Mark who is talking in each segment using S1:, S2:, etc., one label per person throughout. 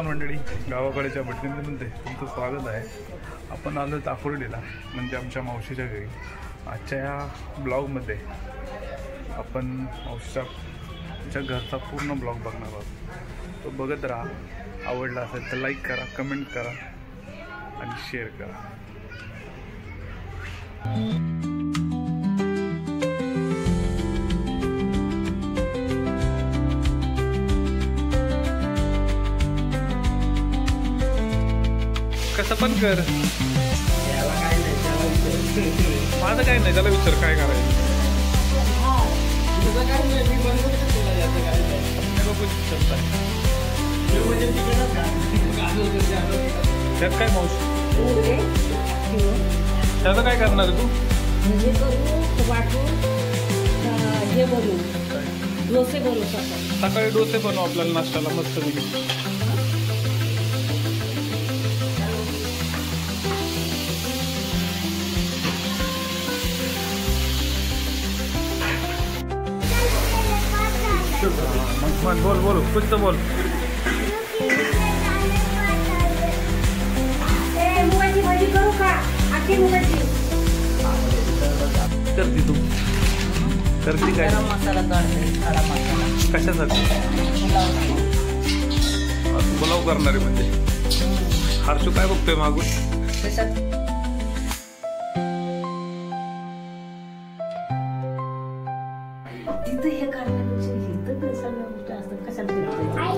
S1: नमस्कार मंडळी, गावाकडच्या भटकंतीमध्ये तुमचं स्वागत आहे. आपण आलो ताकुर्डीला, म्हणजे आमच्या मावशीच्या घरी. आजच्या या ब्लॉगमध्ये आपण मावशीच्या घरचा पूर्ण ब्लॉग बघणार आहोत. तो बघत राहा. आवडला असेल तर लाईक करा, कमेंट करा आणि शेअर करा. कसं पण कर, माझं काय नाही, त्याला विचार काय करायचं. त्यात काय मावशी, त्याचं काय करणार तू? सकाळी डोसे बनवू आपल्याला नाश्त्याला मस्त पैकी. बोल बोल कुछ तो बोल. करती तू करती काय? कशासाठी? पुलाव करणारे म्हणजे. हर्षू काय बघतोय मागून?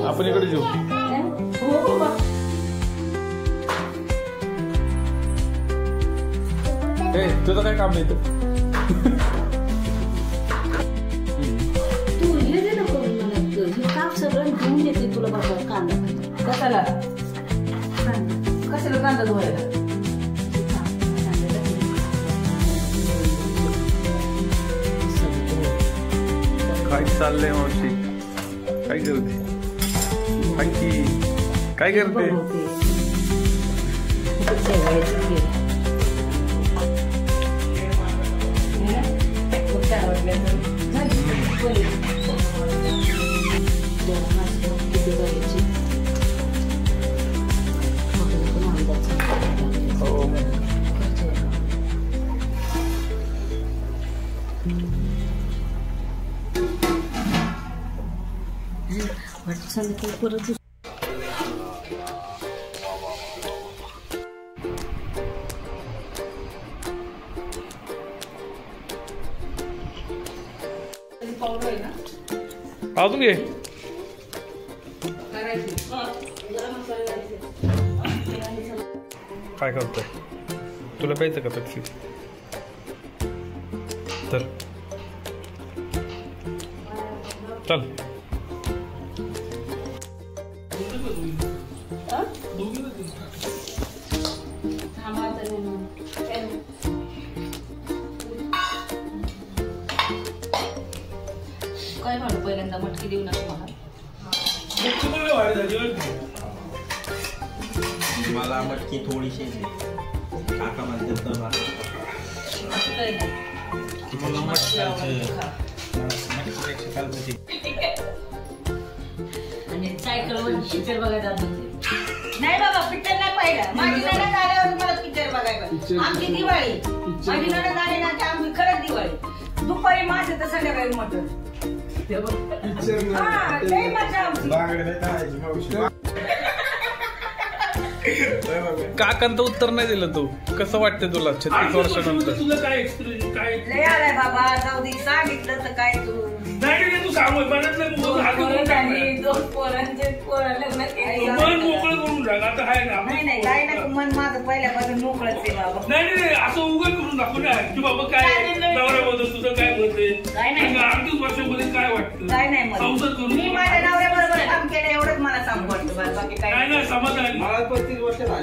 S1: आपण इकडे जाऊ. तुझं काय काम नाही?
S2: तू हे दे नको मला, काप सगळं घेऊन येते तुला. बाबा कांदा कशाला कांदा धुवायला?
S1: काय चाललंय मावशी? काय करते? काय करते?
S2: परत
S1: अजून घे. काय करतोय? तुला प्यायचं का पेप्सी? चल चल.
S2: काय म्हणू, पहिल्यांदा मटकी देऊ नका
S3: मला. मटकी थोडीशी काका म्हणतात
S2: आणि सायकलवर पिक्चर बघायला नाही बाबा. पिक्चर नाही पाहिलं. माझी नणंद आल्यावर मला पिक्चर बघायला. आमची दिवाळी, माझी नणंद आली ना की आमची खरंच दिवाळी. दुपारी मासे तर संध्याकाळी मटण.
S1: काकांचं उत्तर नाही दिलं तू. कसं वाटतंय तुला 36 वर्षानंतर?
S4: तुला काय एक्सपिरियन्स काय?
S2: लय आलाय बाबा. जाऊ दे, सांगितलं तर काय तू
S4: नाही तू सांग. दोन
S2: पोरांचे लग्न केले.
S4: मन मोकळं करून टाक. आता आहे ना.
S2: नाही काय नाही, मन माझं पहिल्यापासून मोकळंच आहे बाबा.
S4: नाही असं उघड करून दाखव ना की बाबा काय नवऱ्याबद्दल तुझं काय म्हणते.
S2: काय नाही.
S4: 38 वर्षामध्ये काय वाटतं?
S2: काय नाही.
S4: संसार करून
S2: मी माझ्या नवऱ्याबरोबर काम केलं एवढंच मला सांगू वाटतं. बाकी काय
S4: नाही. समाधान.
S3: मला 35 वर्ष झाले.